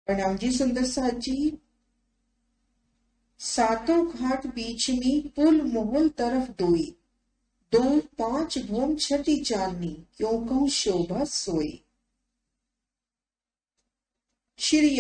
प्रणाम जी सुंदर साथ जी। सातों घाट बीच में पुल मोहल तरफ दोई, दो पांच भूम छठी चांदनी, क्यों कहूं शोभा सोई। श्री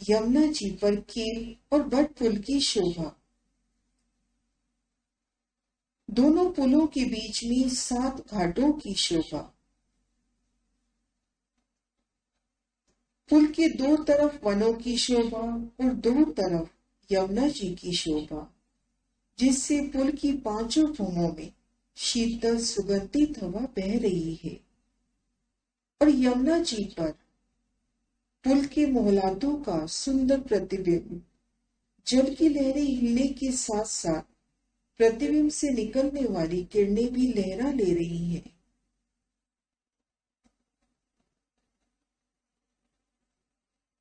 यमुना जी पर केल और बट पुल की शोभा। दोनों पुलों के बीच में सात घाटों की शोभा। पुल के दो तरफ वनों की शोभा और दो तरफ यमुना जी की शोभा, जिससे पुल की पांचों भूमों में शीतल सुगंधित हवा बह रही है। और यमुना जी पर पुल के मोहलातों का सुंदर प्रतिबिंब, जल की लहरें हिलने के साथ साथ प्रतिबिंब से निकलने वाली किरणें भी लहरा ले रही हैं।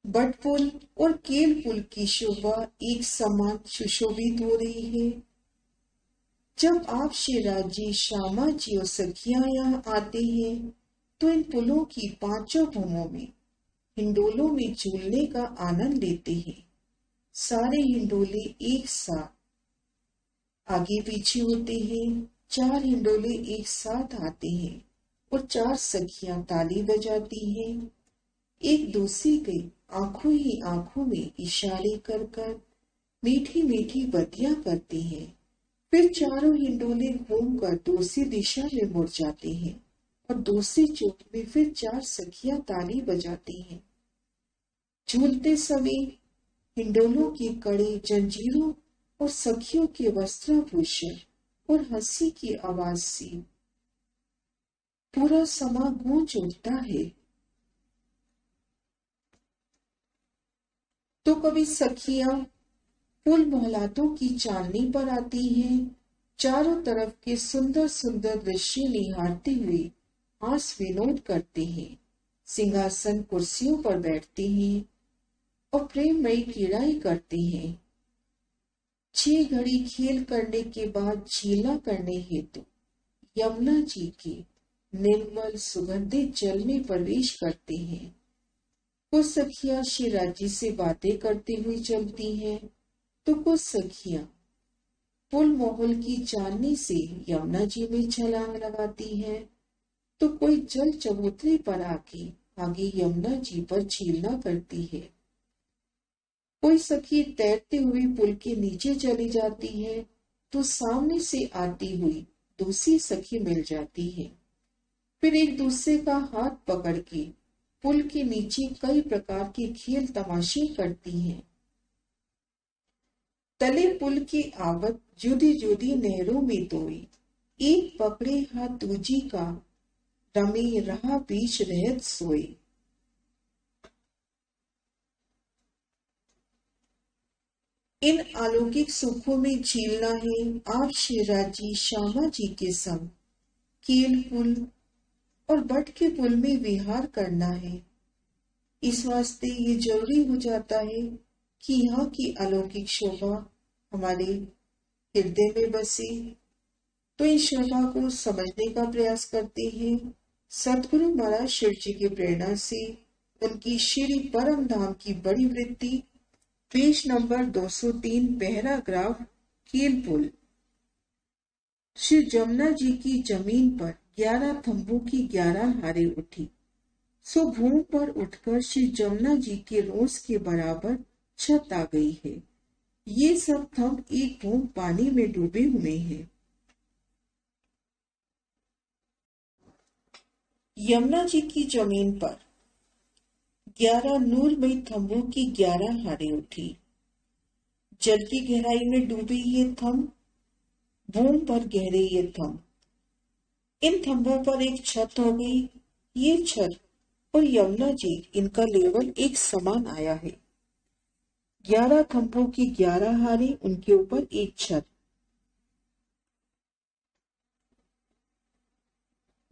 बट पुल और केल पुल की शोभा एक समान सुशोभित हो रही है। जब आप शिवराज जी, श्यामा जी और सखियां यहाँ आते हैं तो इन पुलों की पांचों भूमों में हिंडोलों में झूलने का आनंद लेते हैं। सारे हिंडोले एक साथ आगे पीछे होते हैं, चार हिंडोले एक साथ आते हैं और चार सखियां ताली बजाती हैं। एक दूसरी के आंखों ही आंखों में इशारे कर कर मीठी मीठी बतियां करती हैं। फिर चारों हिंडोले घूमकर दूसरी दिशा में मुड़ जाते हैं और दूसरी चोट में फिर चार सखियां ताली बजाती हैं। झूलते समय हिंडोलों के कड़े, जंजीरों और सखियों के वस्त्राभूषण और हंसी की आवाज से पूरा समा गूंज उठता है। तो कभी सखियां पुल मोहलातों की चांदनी पर आती हैं, चारों तरफ के सुंदर सुंदर दृश्य निहारते हुए हास विनोद करते हैं, सिंहासन कुर्सियों पर बैठते हैं और प्रेममयी क्रीड़ाएं करते हैं। 6 घड़ी खेल करने के बाद झीला करने हेतु यमुना जी के निर्मल सुगंधित जल में प्रवेश करते हैं। कुछ सखियां शिवराज जी से बातें करते हुए चलती हैं तो कुछ सखियां पुल मोहल की चांदनी से यमुना जी में छलांग लगाती हैं, तो कोई जल चबूतरे पर आगे यमुना जी पर झीलना करती है। कोई सखी तैरते हुए पुल के नीचे चली जाती है तो सामने से आती हुई दूसरी सखी मिल जाती है। फिर एक दूसरे का हाथ पकड़ के पुल के नीचे कई प्रकार के खेल तमाशे करती हैं। तले पुल की आवत जुदी जुदी नहरों में दोई, एक पकड़े हाथ दूजी का, रमे रहा बीच रहत सोई। इन अलौकिक सुखों में झीलना है आप शिवराज जी, श्यामा जी के संग केल पुल और बट के पुल में विहार करना है। इस वास्ते ये जरूरी हो जाता है कि यहाँ की अलौकिक शोभा हमारे हृदय में बसे। तो इस शोभा को समझने का प्रयास करते हैं। सतगुरु महाराज शिव जी की प्रेरणा से उनकी श्री परम धाम की बड़ी वृत्ति, पेज नंबर 203, पैराग्राफ केल पुल। श्री जमुना जी की जमीन पर 11 थंबों की 11 हारे उठी, सो भूमि पर उठकर श्री जमुना जी के रोज के बराबर छत आ गई है। ये सब थंब एक भूमि पानी में डूबे हुए हैं। यमुना जी की जमीन पर 11 नूरमयी थंबों की 11 हारे उठी। जल की गहराई में डूबे ये थंब, भूमि पर गहरे ये थंब, इन थंबों पर एक छत हो गई। ये छत और यमुना जी, इनका लेवल एक समान आया है। 11 थंबों की 11 हारे, उनके ऊपर एक छत।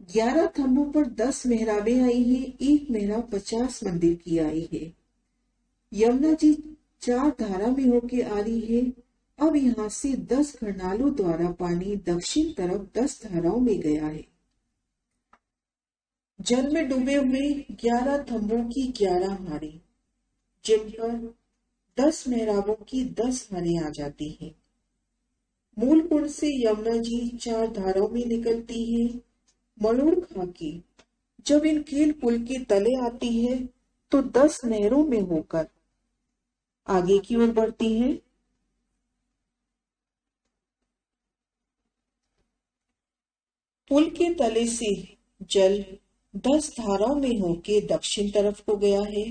11 थंबों पर 10 मेहराबें आई हैं, एक मेहराब 50 मंदिर की आई है। यमुना जी 4 धारा में होके आ रही है। अब यहाँ से 10 घरनालों द्वारा पानी दक्षिण तरफ 10 धाराओं में गया है। जल में डूबे हुए 11 थंबों की 11 हारे, जिन पर 10 मेहराबों की 10 हारें आ जाती हैं। मूल कुंड से यमुना जी 4 धाराओं में निकलती है। मरोड़ खा के जब इन खेल पुल के तले आती है तो 10 नहरों में होकर आगे की ओर बढ़ती है। पुल के तले से जल 10 धाराओं में होके दक्षिण तरफ को गया है।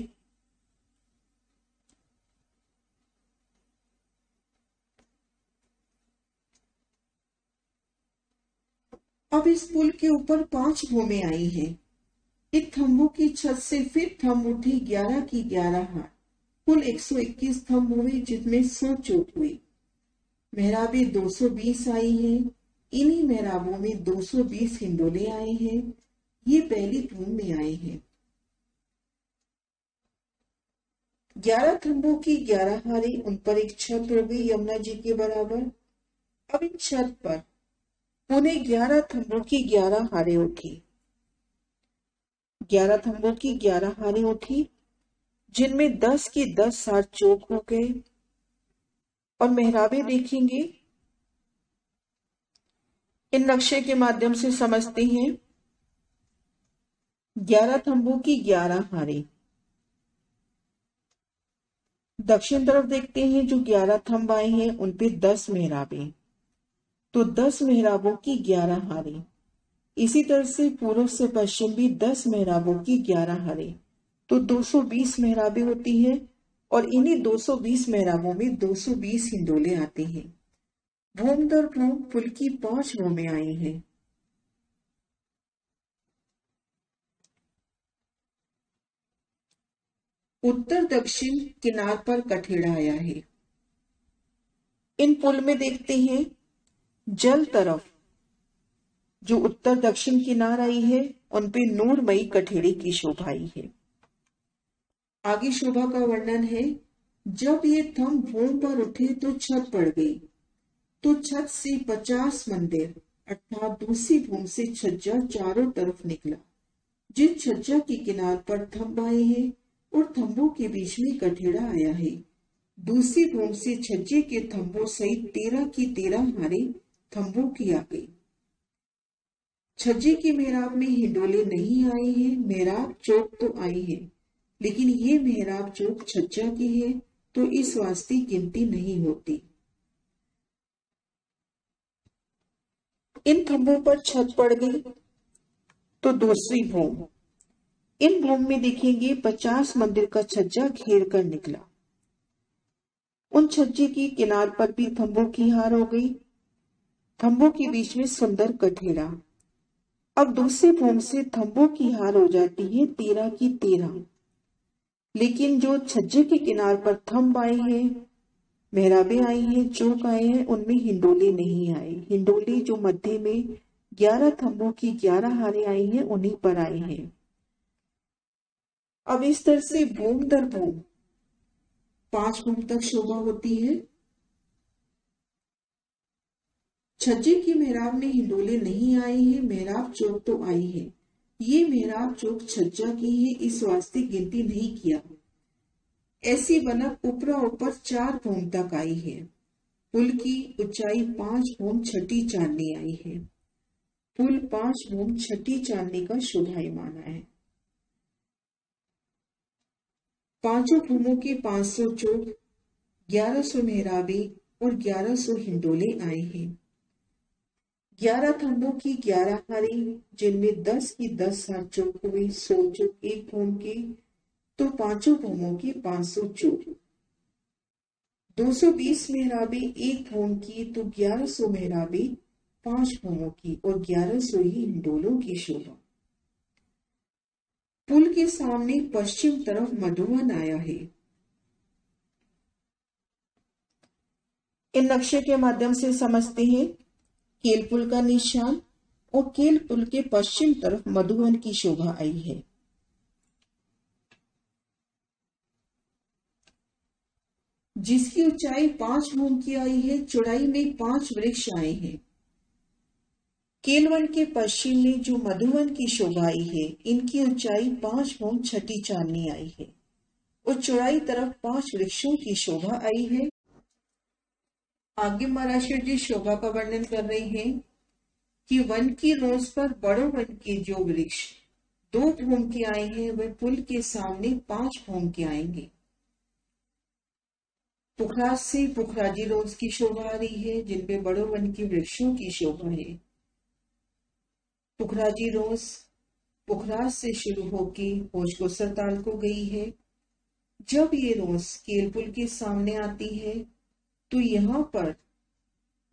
अब इस पुल के ऊपर 5 भूमें आई हैं। एक थंबू की छत से फिर थंब उठी 11 की 11 हाथ। कुल 121 थंब हुए, जिसमें 100 चोट हुई। मेहराबें 220 आई हैं। इन्हीं मेहराबों में 220 हिंडोले आए हैं। ये पहली भूमि में आए हैं। 11 थंबों की 11 हारे, उन पर एक छत हो गई यमुना जी के बराबर। अब इन छत पर उन्हें 11 थंबों की 11 हारे उठी। 11 थंबों की 11 हारे उठी, जिनमें 10 की 10 हार चौक हो गए। और मेहराबें देखेंगे, इन नक्शे के माध्यम से समझते हैं। 11 थंबों की 11 हारे। दक्षिण तरफ देखते हैं, जो 11 थंब आए हैं उन पे 10 मेहराबें, तो 10 मेहराबों की 11 हारे। इसी तरह से पूर्व से पश्चिम भी 10 मेहराबों की 11 हारे, तो 220 मेहराबें होती हैं। और इन्हीं 220 मेहराबों में 220 हिंडोले आते हैं। भूम दर भूम पुल की 5 भूमें आई हैं। उत्तर दक्षिण किनार पर कठेड़ा आया है। इन पुल में देखते हैं, जल तरफ जो उत्तर दक्षिण किनार आई है उन पे नूरमयी कठेड़े की शोभा आई है। आगे शोभा का वर्णन है। जब ये थंब भूमि पर उठे तो छत पड़ गई, तो छत से 50 मंदिर अर्थात दूसरी भूमि से छज्जा चारों तरफ निकला। जिन छज्जा के किनार पर थंब आए हैं और थंबों के बीच में कठेड़ा आया है, दूसरी भूमि से छज्जे के थंबों सहित 13 की 13 हारे थंबों की आ गई। छज्जे की मेहराब में हिंडोले नहीं आए हैं। मेहराब चौक तो आई है, लेकिन ये मेहराब चौक छज्जा की है, तो इस वास्ते गिनती नहीं होती। इन थंबों पर छत पड़ गई तो दूसरी भूमि। इन भूमि में देखेंगे 50 मंदिर का छज्जा घेर कर निकला। उन छज्जे की किनार पर भी थंबों की हार हो गई। थंबों के बीच में सुंदर कठेड़ा। अब दूसरी भूमि से थंबों की हार हो जाती है 13 की 13। लेकिन जो छज्जे के किनार पर थंब आए हैं, मेहराबें आई हैं, चौक आए हैं, उनमें हिंडोले नहीं आए। हिंडोले जो मध्य में 11 थंबों की 11 हारें आई हैं उन्हीं पर आए हैं। अब इस तरह से भूम दर भूम 5 भूम तक शोभा होती है। छज्जे की मेहराब में हिंडोले नहीं आए हैं, मेहराब चौक तो आई है। ये मेहराब चौक छज्जा की है, इस वास्ते गिनती नहीं किया। ऐसी बनक ऊपरा ऊपर 4 भूम तक आई है। पुल की ऊंचाई 5 भूम छठी चांदनी आई है। पुल 5 भूम छठी चांदनी का शोभायमान है। पांचों भूमों के 500 चौक, 1100 मेहराबे और 1100 हिंडोले आए हैं। 11 थंबों की 11 हारी, जिनमें 10 की 10 हार चौक हुई। 100 चौक एक भूम की, तो पांचों भूमों की 500 चौक। 220 मेहराबे एक भूम की, तो 1100 मेहराबे 5 भूमों की और 1100 ही हिंडोलों की शोभा। पुल के सामने पश्चिम तरफ मधुवन आया है। इन नक्शे के माध्यम से समझते हैं, केल पुल का निशान और केल पुल के पश्चिम तरफ मधुवन की शोभा आई है। जिसकी ऊंचाई 5 भूम की आई है, चौड़ाई में 5 वृक्ष आए हैं। केलवन के पश्चिम में जो मधुवन की शोभा आई है, इनकी ऊंचाई 5 भूम छठी चांदनी आई है। और चौड़ाई तरफ 5 वृक्षों की शोभा आई है। आगे महाराष्ट्र जी शोभा का वर्णन कर रहे हैं कि वन की रोज पर बड़ो वन के जो वृक्ष 2 घूम के आए हैं, वह पुल के सामने 5 घूम के आएंगे। पुखराज से पुखराजी रोज की शोभा आ रही है, जिनपे बड़ो वन के वृक्षों की शोभा है। पुखराजी रोज पुखराज से शुरू होके होशकोसर ताल को गई है। जब ये रोज केल पुल के सामने आती है तो यहाँ पर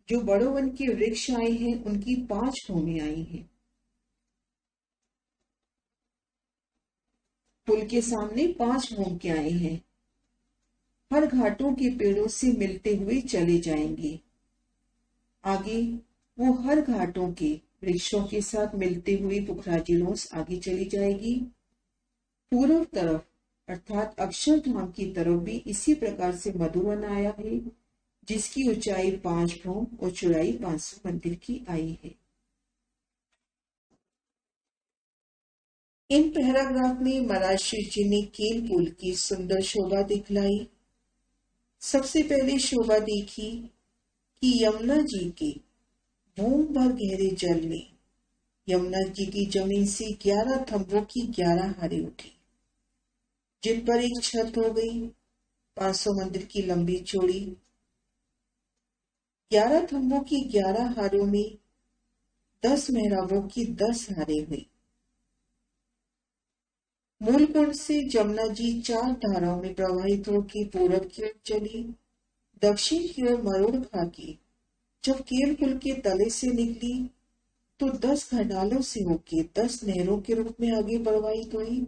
जो बड़ो वन के वृक्ष आए हैं उनकी 5 भूमि आई हैं। पुल के सामने 5 भूम के आए हैं। हर घाटों के पेड़ों से मिलते हुए चले जाएंगे। आगे वो हर घाटों के वृक्षों के साथ मिलते हुए पुखराजी रोज आगे चली जाएगी। पूर्व तरफ अर्थात अक्षरधाम की तरफ भी इसी प्रकार से मधुवन आया है, जिसकी ऊंचाई 5 भूम और चौड़ाई 500 मंदिर की आई है। इन पैराग्राफ में महाराज शिव जी ने केल पुल की सुंदर शोभा दिखलाई। सबसे पहले शोभा देखी कि यमुना जी के भूम भर गहरे जल में यमुना जी की जमीन से 11 थंबों की 11 हारें उठी, जिन पर एक छत हो गई। 500 मंदिर की लंबी चौड़ी 11 थंबों की 11 हारों में 10 मेहराबों की 10 हारें हुई। मूल कुंड से जमुना जी 4 धाराओं में प्रवाहित होकर पूरब की ओर चली। दक्षिण की ओर मरोड़ खा के जब केल पुल के तले से निकली तो 10 खंडालों से होके 10 नहरों के रूप में आगे प्रवाहित हुई।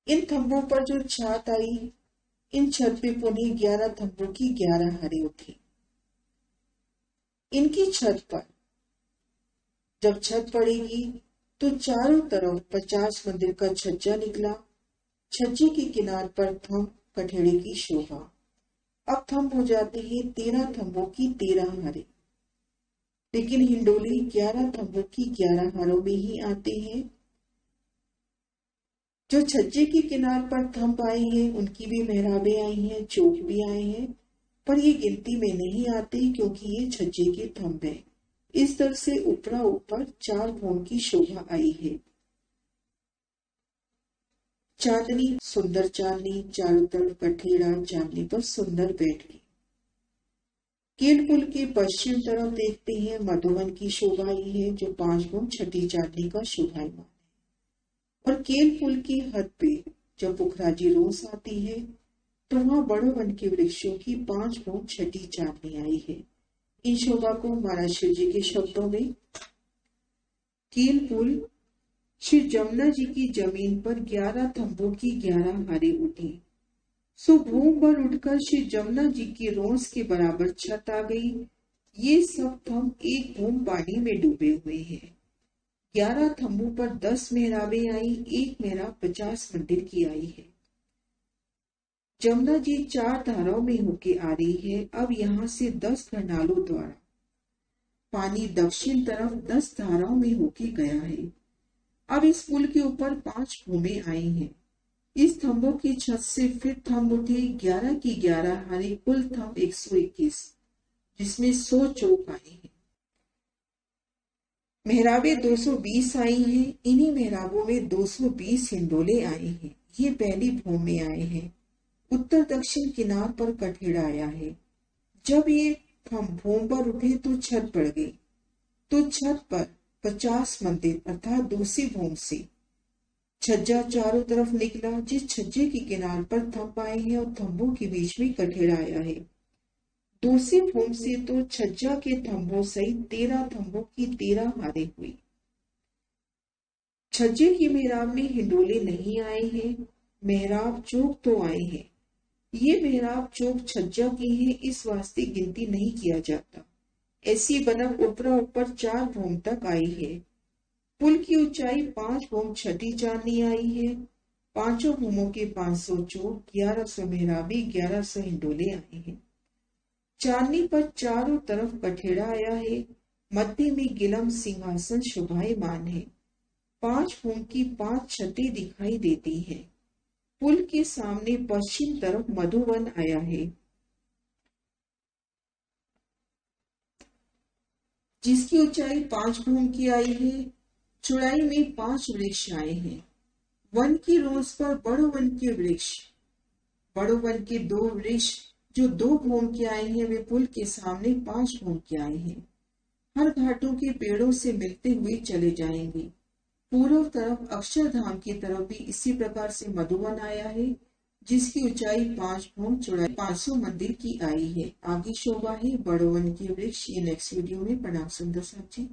इन थंबों पर जो छत आई, इन छत पे पुनः 11 थंबों की 11 हारें उठी। इनकी छत पर जब छत पड़ेगी तो चारों तरफ 50 मंदिर का छज्जा निकला। छज्जे के किनार पर थंब कठेड़े की शोभा। अब थंब हो जाते हैं 13 थंबों की 13 हारें, लेकिन हिंडोले 11 थंबों की 11 हारों में ही आते हैं। जो छज्जे के किनार पर थंब आए हैं उनकी भी मेहराबें आई हैं, चौक भी आए हैं, पर ये गिनती में नहीं आते क्योंकि ये छज्जे के थंब हैं। इस तरह से ऊपरा ऊपर 4 भूम की शोभा आई है। चांदनी सुंदर चांदनी चारों तरफ कठेड़ा चांदनी पर सुंदर बैठ गई। केल पुल के पश्चिम तरफ देखते हैं मधुवन की शोभा आई है, जो 5 भूम छठी चांदनी का शोभायमान है। और केल पुल की हद पे जब पुखराजी रोज आती है तो वहां बड़ो वन के वृक्षों की 5 भूम छठी चांदनी आई है। इन शोभा को महाराज शिव जी के शब्दों में केल पुल श्री जमुना जी की जमीन पर 11 थंबों की 11 हारें उठी। सो भूम भर उठकर श्री जमुना जी की रोज के बराबर छत आ गई। ये सब थंब एक भूम पानी में डूबे हुए हैं। 11 थंबों पर 10 मेहराबें आई, एक मेहराब 50 मंदिर की आई है। जमुना जी 4 धाराओं में होके आ रही है। अब यहाँ से 10 खंडालों द्वारा पानी दक्षिण तरफ 10 धाराओं में होके गया है। अब इस पुल के ऊपर 5 भूमें आई हैं। इस थंबों की छत से फिर थंब उठे 11 की 11 हारे, कुल थंब 121, जिसमें 100 चौक आए हैं। मेहराबें 220 आई हैं। इन्हीं मेहराबों में 220 हिंडोले आए हैं। ये पहली भूम में आए हैं। उत्तर दक्षिण किनार पर कठेड़ा आया है। जब ये थंब भूम पर उठे तो छत पड़ गई। तो छत पर 50 मंदिर अर्थात दूसरी भूम से छज्जा चारों तरफ निकला। जिस छज्जे के किनार पर थंब आए हैं और थंबों के बीच में कठेड़ा आया है। दूसरी भूम से तो छज्जा के थंबों सहित 13 थंबों की 13 हारें हुई। छज्जे की मेहराब में हिंडोले नहीं आए हैं। मेहराब चौक तो आए हैं। ये मेहराब चौक छज्जा की है, इस वास्ते गिनती नहीं किया जाता। ऐसी बनक ऊपरा ऊपर 4 भूम तक आई है। पुल की ऊंचाई 5 भूम छठी चांदनी आई है। 5 भूमों के 500 चौक, 1100 मेहराबी, 1100 हिंडोले आए हैं। चांदनी पर चारों तरफ कठेड़ा आया है। मध्य में गिलम सिंहासन शोभायमान है। 5 भूम की 5 छतें दिखाई देती हैं। पुल के सामने पश्चिम तरफ मधुवन आया है, जिसकी ऊंचाई 5 भूम की आई है। चौड़ाई में 5 वृक्ष आए हैं। वन की रोज पर बड़ो वन के वृक्ष, बड़ो वन के 2 वृक्ष जो 2 भूम के आए हैं, वे पुल के सामने 5 भूम के आए हैं। हर घाटों के पेड़ों से मिलते हुए चले जाएंगे। पूर्व तरफ अक्षरधाम की तरफ भी इसी प्रकार से मधुवन आया है, जिसकी ऊंचाई 5 भूम, चौड़ाई 500 मंदिर की आई है। आगे शोभा है बड़ो वन के वृक्ष। ये नेक्स्ट वीडियो में। प्रणाम सुंदर साहब जी।